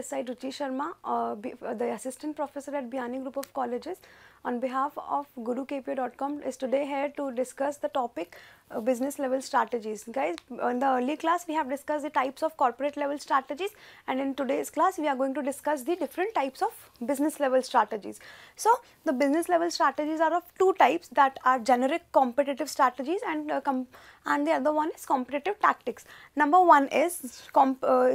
this side Ruchi Sharma, the assistant professor at Biyani group of colleges. On behalf of gurukpa.com is today here to discuss the topic business level strategies. Guys, in the early class we have discussed the types of corporate level strategies, and in today's class we are going to discuss the different types of business level strategies. So the business level strategies are of two types, that are generic competitive strategies and the other one is competitive tactics. Number one is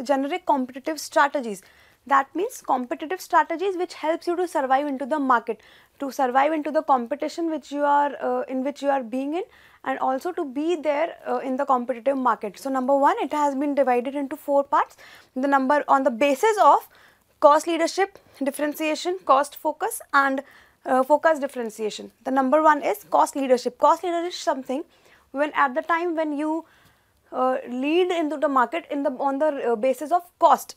generic competitive strategies. That means competitive strategies which helps you to survive into the market, to survive into the competition which you are in which you are being in, and also to be there in the competitive market. So number one, it has been divided into 4 parts. The number on the basis of cost leadership, differentiation, cost focus, and focus differentiation. The number one is cost leadership. Cost leadership is something when at the time when you lead into the market on the basis of cost.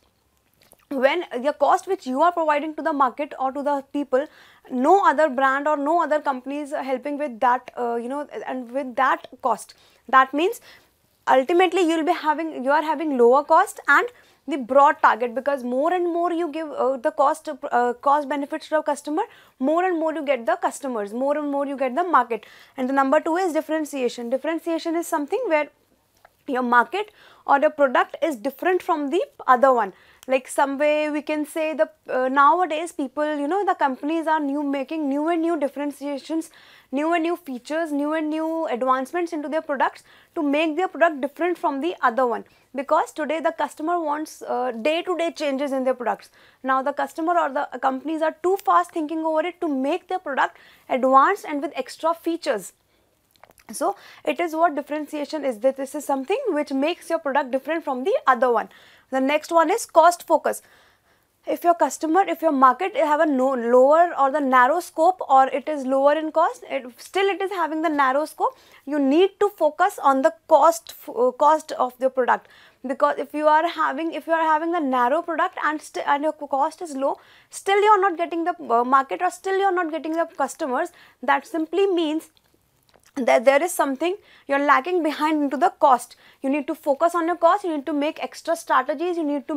When the cost which you are providing to the market or to the people, no other brand or no other company is helping with that, and with that cost. That means ultimately you are having lower cost and the broad target, because more and more you give the cost benefits to the customer, more and more you get the customers, more and more you get the market. And the number 2 is differentiation. Differentiation is something where your market or your product is different from the other one. Like some way we can say the nowadays people, the companies are making new and new differentiations, new and new features, new and new advancements into their products to make their product different from the other one, because today the customer wants day-to-day changes in their products. Now the customer or the companies are too fast thinking over it to make their product advanced and with extra features. So it is what differentiation is, that this is something which makes your product different from the other one. The next one is cost focus. If your market have a lower or the narrow scope, or it is lower in cost, still it is having the narrow scope, you need to focus on the cost of the product. Because if you are having the narrow product and your cost is low, still you are not getting the market, or still you are not getting the customers. That simply means that there is something you are lacking behind into the cost. You need to focus on your cost, you need to make extra strategies, you need to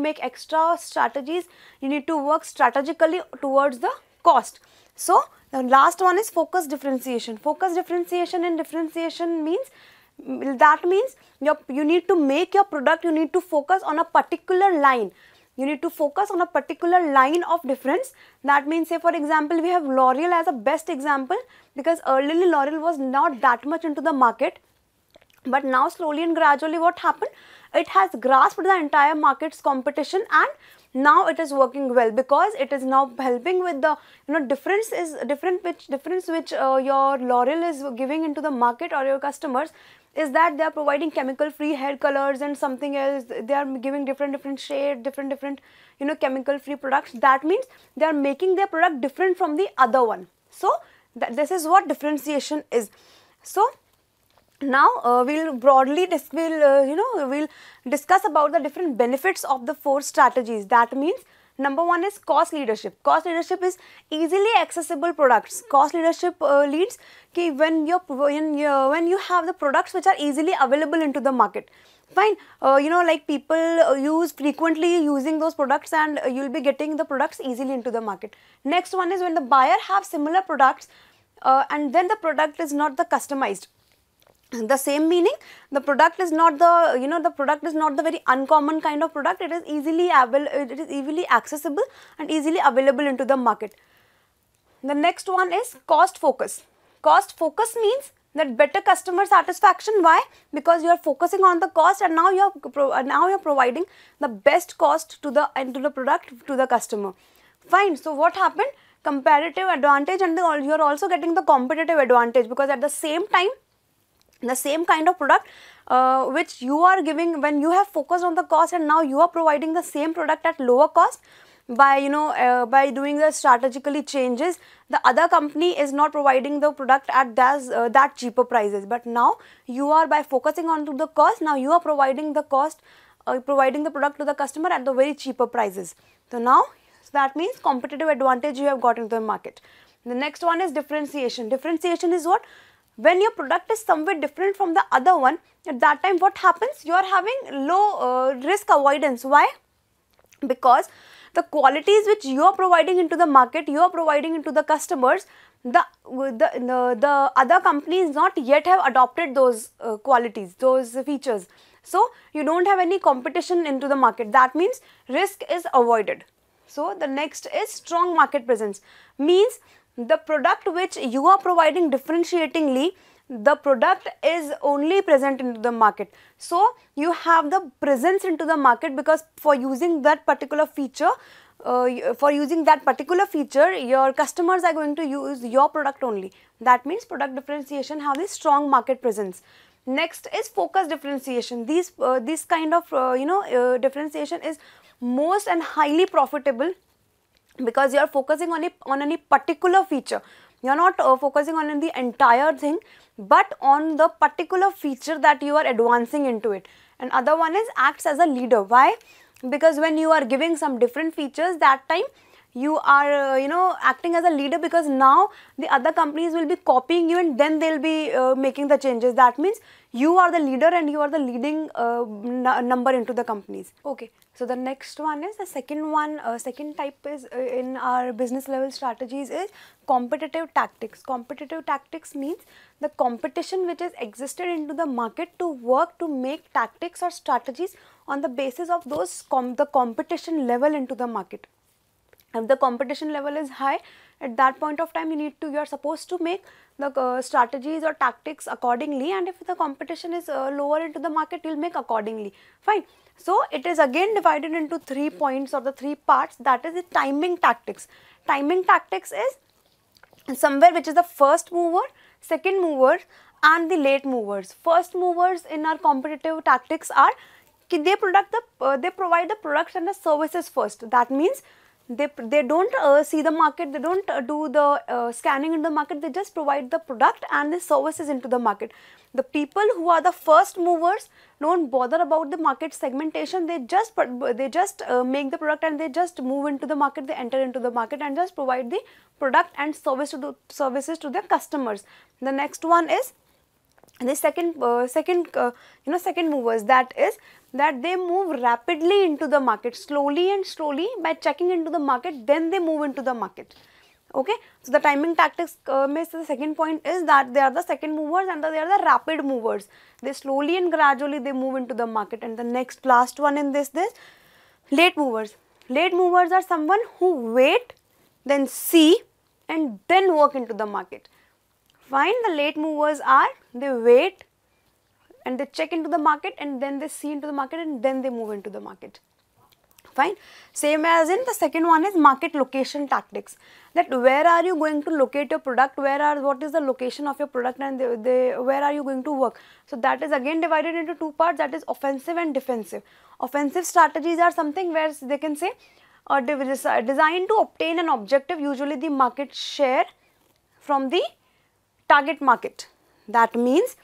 work strategically towards the cost. So the last one is focus differentiation. Focus differentiation and differentiation means, you need to make your product, you need to focus on a particular line. You need to focus on a particular line of difference. That means, say for example, we have L'Oreal as a best example, because earlier L'Oreal was not that much into the market, but now slowly and gradually what happened, it has grasped the entire market's competition, and now it is working well, because it is now helping with the difference which your L'Oreal is giving into the market or your customers is that they are providing chemical free hair colors and something else. They are giving different shades, different chemical free products. That means they are making their product different from the other one. So this is what differentiation is. So now we'll discuss about the different benefits of the 4 strategies. That means number 1 is cost leadership. Cost leadership is easily accessible products. Cost leadership leads when you have the products which are easily available into the market. Fine, like people frequently using those products, and you'll be getting the products easily into the market. Next one is when the buyer have similar products and then the product is not the customized. The same meaning, the product is not the very uncommon kind of product. It is easily accessible and easily available into the market. The next one is cost focus. Cost focus means that better customer satisfaction. Why? Because you are focusing on the cost, and now you are providing the best cost to the product to the customer. Fine. So what happened? Comparative advantage, and you are also getting the competitive advantage, because at the same time, the same kind of product which you are giving, when you have focused on the cost and now you are providing the same product at lower cost by by doing the strategically changes, the other company is not providing the product at that cheaper prices, but now you are, by focusing on to the cost, now you are providing the product to the customer at the very cheaper prices. So now that means competitive advantage you have got into the market. The next one is differentiation. Differentiation is what? When your product is somewhat different from the other one, at that time what happens? You are having low risk avoidance. Why? Because the qualities which you are providing into the market, you are providing into the customers, the other companies not yet have adopted those qualities, those features. So you don't have any competition into the market. That means risk is avoided. So the next is strong market presence, means the product which you are providing differentiatingly, the product is only present into the market. So you have the presence into the market, because for using that particular feature, your customers are going to use your product only. That means product differentiation have this strong market presence. Next is focus differentiation. This kind of differentiation is most and highly profitable, because you are focusing on any particular feature. You are not focusing on the entire thing, but on the particular feature that you are advancing into it. And other one is acts as a leader. Why? Because when you are giving some different features, that time you are acting as a leader, because now the other companies will be copying you and then they will be making the changes. That means you are the leader and you are the leading number into the companies. Okay, so the next one is the second type is in our business level strategies is competitive tactics. Competitive tactics means the competition which is existed into the market to work to make tactics or strategies on the basis of those the competition level into the market. If the competition level is high, at that point of time you are supposed to make the strategies or tactics accordingly, and if the competition is lower into the market, you will make accordingly. Fine. So it is again divided into 3 points or the 3 parts, that is the timing tactics. Timing tactics is somewhere which is the first mover, second mover and the late movers. First movers in our competitive tactics are they provide the products and the services first. That means they don't see the market, they don't do the scanning in the market, they just provide the product and the services into the market. The people who are the first movers don't bother about the market segmentation, they just make the product and they just move into the market, they enter into the market and just provide the product and services to their customers. The next one is the second movers, that is that they move rapidly into the market, slowly by checking into the market, then they move into the market. Okay, so the timing tactics means the second point is that they are the second movers and they are the rapid movers. They slowly and gradually they move into the market. And the last one in this late movers. Late movers are someone who wait, then see and then work into the market. Fine, the late movers are, they wait and they check into the market and then they see into the market and then they move into the market. Fine. Same as in the second one is market location tactics, that where are you going to locate your product, what is the location of your product and where are you going to work. So that is again divided into 2 parts, that is offensive and defensive. Offensive strategies are something where they can say designed to obtain an objective, usually the market share from the target market. That means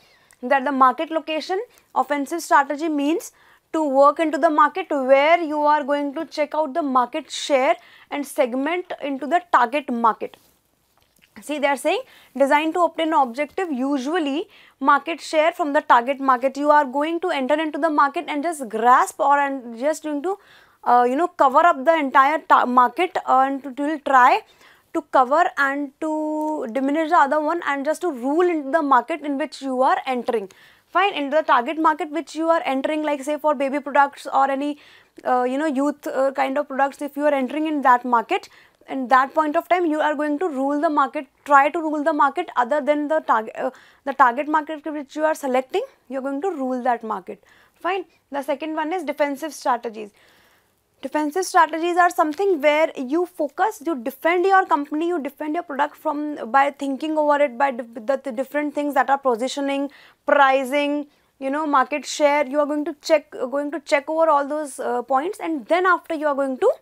that the market location offensive strategy means to work into the market where you are going to check out the market share and segment into the target market. See, they are saying designed to obtain an objective, usually market share from the target market. You are going to enter into the market and just grasp and just going to cover up the entire market and to will try to cover and to diminish the other one and just to rule into the market in which you are entering. Fine, into the target market which you are entering, like say for baby products or any youth kind of products, if you are entering in that market, in that point of time you are going to rule the market, try to rule the market other than the target market which you are selecting, you are going to rule that market. Fine. The second one is defensive strategies. Defensive strategies are something where you focus, you defend your company, you defend your product by thinking over it, by the different things that are positioning, pricing, market share. You are going to check over all those points, and then after you are going to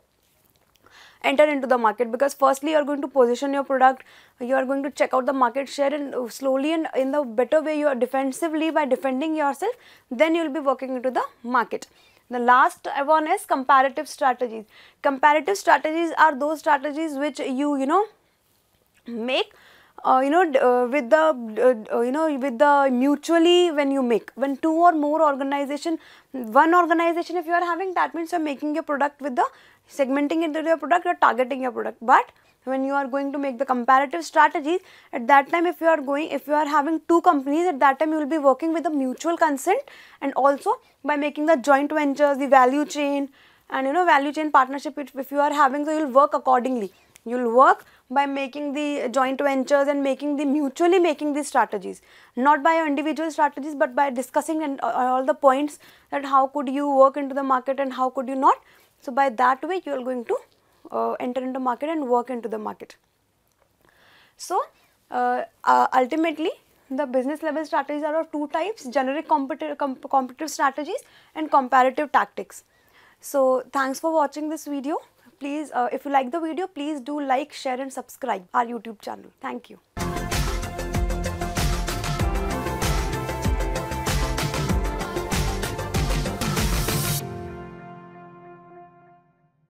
enter into the market, because firstly you are going to position your product, you are going to check out the market share, and slowly and in the better way you are defensively by defending yourself, then you will be working into the market. The last one is comparative strategies. Comparative strategies are those strategies which you make with the mutually, when two or more one organization if you are having, that means you are making your product with the segmenting into your product, you are targeting your product. But when you are going to make the comparative strategies, at that time if you are having two companies, at that time you will be working with a mutual consent, and also by making the joint ventures, the value chain, and value chain partnership, if you are having, so you will work accordingly. You will work by making the joint ventures and mutually making these strategies, not by your individual strategies, but by discussing and all the points that how could you work into the market and how could you not. So by that way you are going to enter into market and work into the market. So ultimately the business level strategies are of two types: generic competitive strategies and comparative tactics. So thanks for watching this video. Please if you like the video, please do like, share and subscribe our YouTube channel. Thank you.